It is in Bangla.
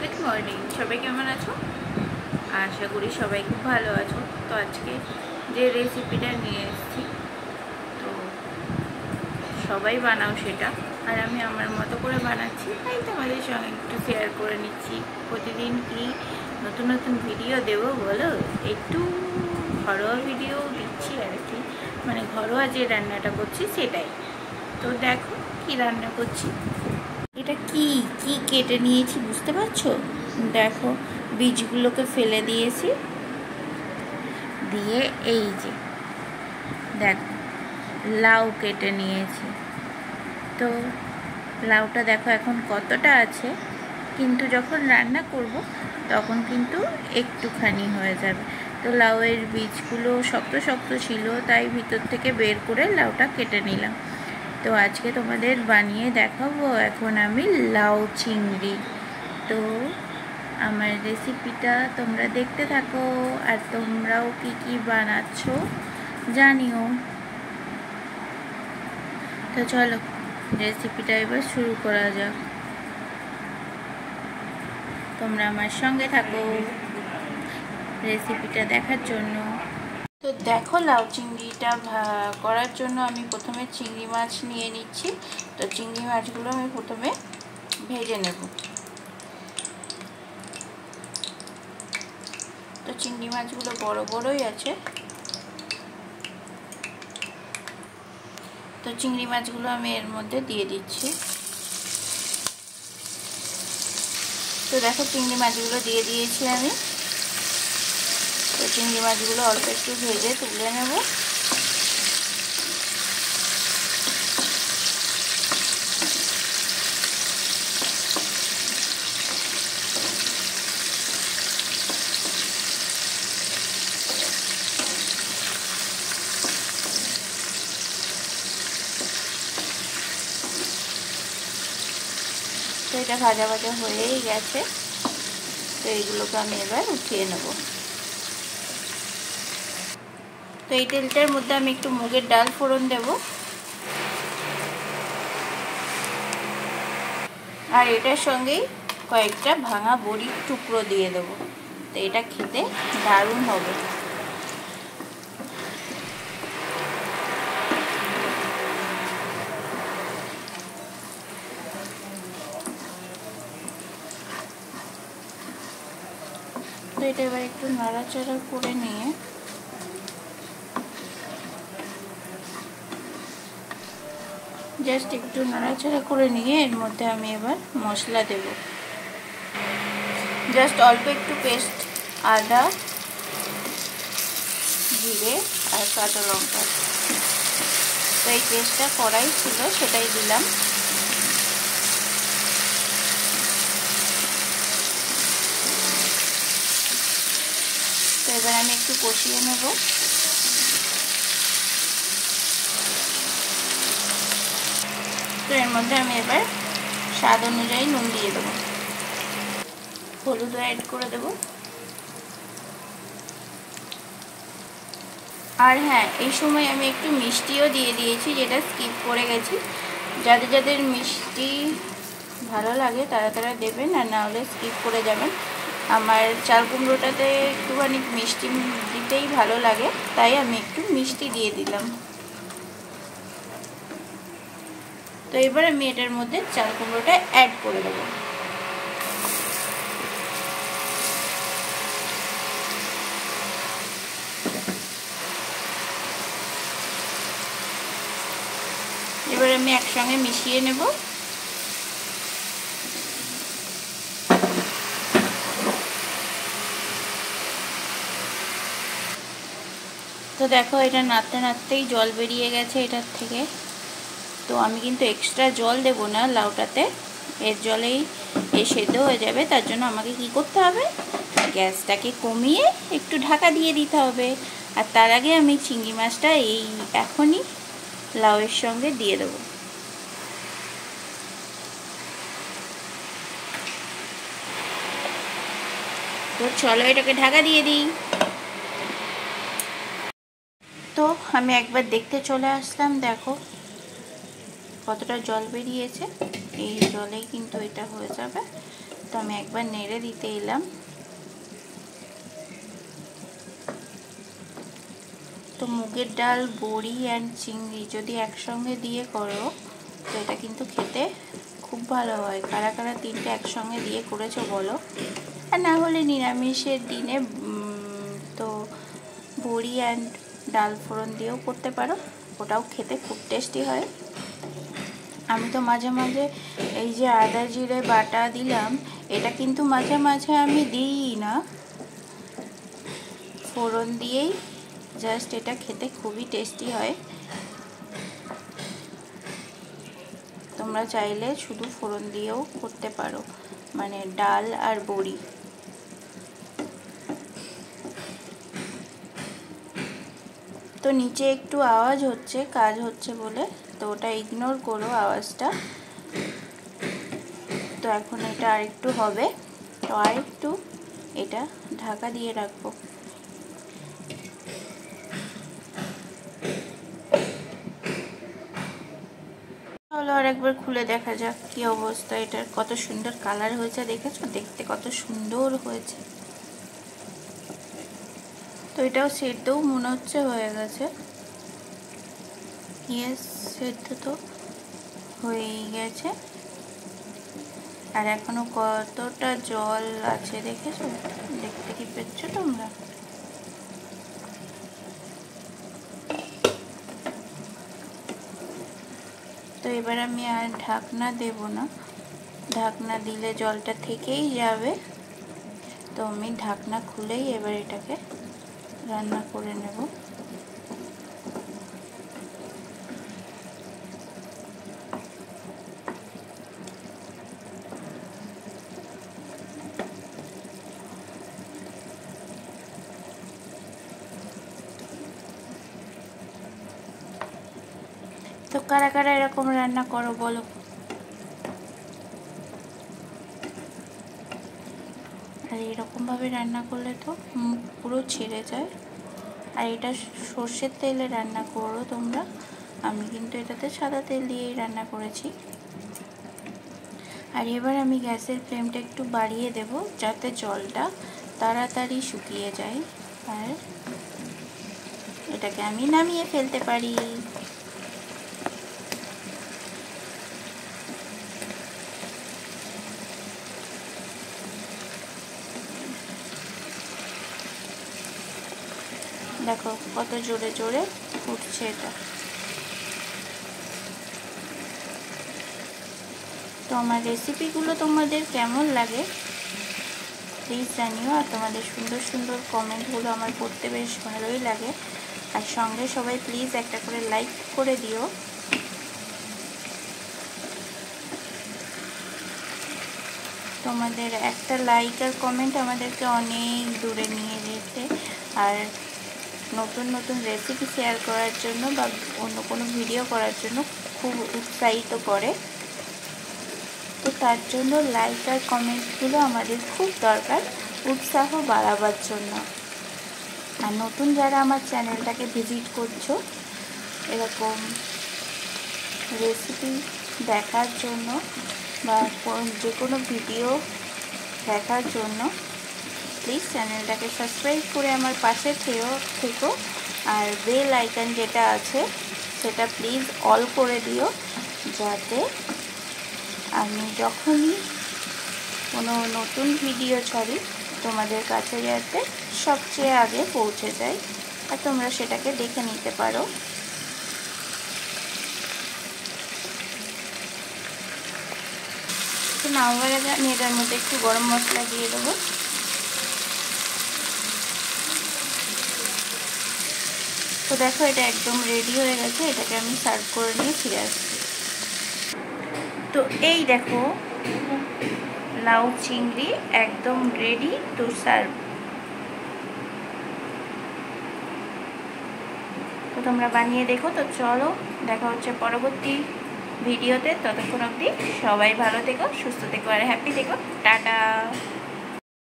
গুড মর্নিং, সবাই কেমন আছো? আশা করি সবাই খুব ভালো আছো। তো আজকে যে রেসিপিটা নিয়ে এসেছি, তো সবাই বানাও সেটা, আর আমি আমার মতো করে বানাচ্ছি, তাই তোমাদের সঙ্গে একটু শেয়ার করে নিচ্ছি। প্রতিদিন কি নতুন নতুন ভিডিও দেবো বলো, একটু ঘরোয়া ভিডিও দিচ্ছি আর কি, মানে ঘরোয়া যে রান্নাটা করছি সেটাই। তো দেখো কি রান্না করছি। এটা কি কি কেটে নিয়েছি বুঝতে পারছো? দেখো, বীজগুলোকে ফেলে দিয়েছি, দিয়ে এই যে দেখো লাউ কেটে নিয়েছি। তো লাউটা দেখো এখন কতটা আছে, কিন্তু যখন রান্না করব তখন কিন্তু একটুখানি হয়ে যাবে। তো লাউয়ের বীজগুলো শক্ত শক্ত ছিল, তাই ভিতর থেকে বের করে লাউটা কেটে নিলাম। তো আজকে তোমাদের বানিয়ে দেখাবো এখন আমি লাউ চিংড়ি। তো আমার রেসিপিটা তোমরা দেখতে থাকো, আর তোমরাও কি কি বানাচ্ছ জানিও। তো চলো রেসিপিটা এবার শুরু করা যাক, তোমরা আমার সঙ্গে থাকো রেসিপিটা দেখার জন্য। তো দেখো, লাউ চিংড়িটা করার জন্য আমি প্রথমে চিংড়ি মাছ নিয়ে নিচ্ছি। তো চিংড়ি মাছগুলো আমি প্রথমে ভেজে নেব। তো চিংড়ি মাছগুলো বড় বড়ই আছে, তো চিংড়ি মাছগুলো আমি এর মধ্যে দিয়ে দিচ্ছি। তো দেখো চিংড়ি মাছগুলো দিয়ে দিয়েছি আমি। তো চিংড়ি মাছগুলো অল্প একটু ভেজে তুলে নেব। তো এটা ভাজা ভাজা হয়েই গেছে, তো এইগুলোকে আমি এবার উঠিয়ে নেব। তো এই তেলটার মধ্যে আমি একটু মুগের ডাল ফোড়ন দেব, আর এটার সঙ্গেই কয়েকটা ভাঙা বড়ির টুকরো দিয়ে দেব। তো এটা খেতে দারুণ হবে। তো এটা এবার একটু নাড়াচাড়া করে নিয়ে জাস্ট একটু নাড়াচাড়া করে নিয়ে এর মধ্যে আমি এবার মশলা দেব। জাস্ট অল্প একটু পেস্ট, আদা, জিরে আর কাঁচা লঙ্কা। তো এই পেস্টটা কড়াই ছিল, সেটাই দিলাম। তো এবার আমি একটু কষিয়ে নেব। তো এর মধ্যে আমি এবার স্বাদ অনুযায়ী নুন দিয়ে দেবো, হলুদও অ্যাড করে দেব। আর হ্যাঁ, এই সময় আমি একটু মিষ্টিও দিয়ে দিয়েছি, যেটা স্কিপ করে গেছি। যাদের যাদের মিষ্টি ভালো লাগে তারা তারা দেবেন, আর না হলে স্কিপ করে যাবেন। আমার চাল কুমড়োটাতে একটুখানি মিষ্টি দিতেই ভালো লাগে, তাই আমি একটু মিষ্টি দিয়ে দিলাম। তো এবার আমি এটার মধ্যে চাল কুমড়োটা অ্যাড করে দেবো। এবার আমি একসঙ্গে মিশিয়ে নেব। তো দেখো, এটা নাড়তে নাড়তেই জল বেরিয়ে গেছে এটার থেকে। তো আমি কিন্তু এক্সট্রা জল দেব না লাউটাতে, এর জলেই সেদ্ধ হয়ে যাবে। তার জন্য আমাকে কি করতে হবে, গ্যাসটাকে কমিয়ে একটু ঢাকা দিয়ে দিতে হবে। আর তার আগে আমি চিংড়ি মাছটা এখনই লাউয়ের সঙ্গে দিয়ে দেবো। তো চলো এটাকে ঢাকা দিয়ে দিই। তো আমি একবার দেখতে চলে আসলাম, দেখো কতটা জল বেরিয়েছে। এই জলেই কিন্তু এটা হয়ে যাবে। তো আমি একবার নেড়ে দিতে এলাম। তো মুগের ডাল, বড়ি অ্যান্ড চিংড়ি যদি একসঙ্গে দিয়ে করো তো এটা কিন্তু খেতে খুব ভালো হয়। কারা কারা তিনটে একসঙ্গে দিয়ে করেছো বলো। আর না হলে নিরামিষের দিনে তো বড়ি অ্যান্ড ডাল ফোড়ন দিয়েও করতে পারো, ওটাও খেতে খুব টেস্টি হয়। আমি তো মাঝে মাঝে এই যে আদা জিরে বাটা দিলাম, এটা কিন্তু মাঝে মাঝে আমি দিই না, ফোড়ন দিয়েই জাস্ট এটা খেতে খুবই টেস্টি হয়। তোমরা চাইলে শুধু ফোড়ন দিয়েও করতে পারো, মানে ডাল আর বড়ি। তো নিচে একটু আওয়াজ হচ্ছে, কাজ হচ্ছে বলে, তো ওটা ইগনোর করো আওয়াজটা। তো এখন এটা আরেকটু হবে, তো আরেকটু এটা ঢাকা দিয়ে রাখবো। চলো আর একবার খুলে দেখা যাক কি অবস্থা এটার। কত সুন্দর কালার হয়েছে দেখেছো, দেখতে কত সুন্দর হয়েছে। তো এটাও সেদ্ধও মনে হচ্ছে হয়ে গেছে। ইয়েস, সেদ্ধ তো হয়েই গেছে। আর এখনো কতটা জল আছে দেখেছো, দেখতে কি পেচ্ছ তোমরা? তো এবার আমি আর ঢাকনা দেব না, ঢাকনা দিলে জলটা থেকেই যাবে। তো আমি ঢাকনা খুলেই এবার এটাকে রান্না করে নেব। তো কারা কারা এরকম রান্না করো বলো। আর এরকমভাবে রান্না করলে তো মুখ পুরো ছেড়ে যায়। আর এটা সর্ষের তেলে রান্না করো তোমরা, আমি কিন্তু এটাতে সাদা তেল দিয়েই রান্না করেছি। আর এবার আমি গ্যাসের ফ্লেমটা একটু বাড়িয়ে দেব যাতে জলটা তাড়াতাড়ি শুকিয়ে যায় আর এটাকে আমি নামিয়ে ফেলতে পারি। দেখো কত জোরে জোরে ফুটছে এটা। তো আমার রেসিপিগুলো তোমাদের কেমন লাগে প্লিজ জানিও। আর তোমাদের সুন্দর সুন্দর কমেন্টগুলো আমার পড়তে বেশ ভালোই লাগে। আর সঙ্গে সবাই প্লিজ একটা করে লাইক করে দিও। তোমাদের একটা লাইক আর কমেন্ট আমাদেরকে অনেক দূরে নিয়ে যেতে আর নতুন নতুন রেসিপি শেয়ার করার জন্য বা অন্য কোনো ভিডিও করার জন্য খুব উৎসাহিত করে। তো তার জন্য লাইক আর কমেন্টগুলো আমাদের খুব দরকার উৎসাহ বাড়াবার জন্য। আর নতুন যারা আমার চ্যানেলটাকে ভিজিট করছো এরকম রেসিপি দেখার জন্য বা যে কোনো ভিডিও দেখার জন্য প্লিজ চ্যানেলটাকে সাবস্ক্রাইব করে আমার পাশে থেকো। আর বেল আইকন যেটা আছে সেটা প্লিজ অল করে দিও যাতে আমি যখনই কোনো নতুন ভিডিও ছাড়ি তোমাদের কাছে যাতে সবচেয়ে আগে পৌঁছে যায় আর তোমরা সেটাকে দেখে নিতে পারো। তো নামাবার আগে আমি এটার মধ্যে একটু গরম মশলা দিয়ে দেবো। তো দেখো এটা একদম রেডি হয়ে গেছে, এটাকে আমি সার্ভ করে নিয়ে ফিরে আসছি। তো এই দেখো লাউ চিংড়ি একদম রেডি টু সার্ভ। তো তোমরা বানিয়ে দেখো। তো চলো দেখা হচ্ছে পরবর্তী ভিডিওতে, ততক্ষণ অবধি সবাই ভালো থেকো, সুস্থ থেকো আর হ্যাপি থেকো। টাটা।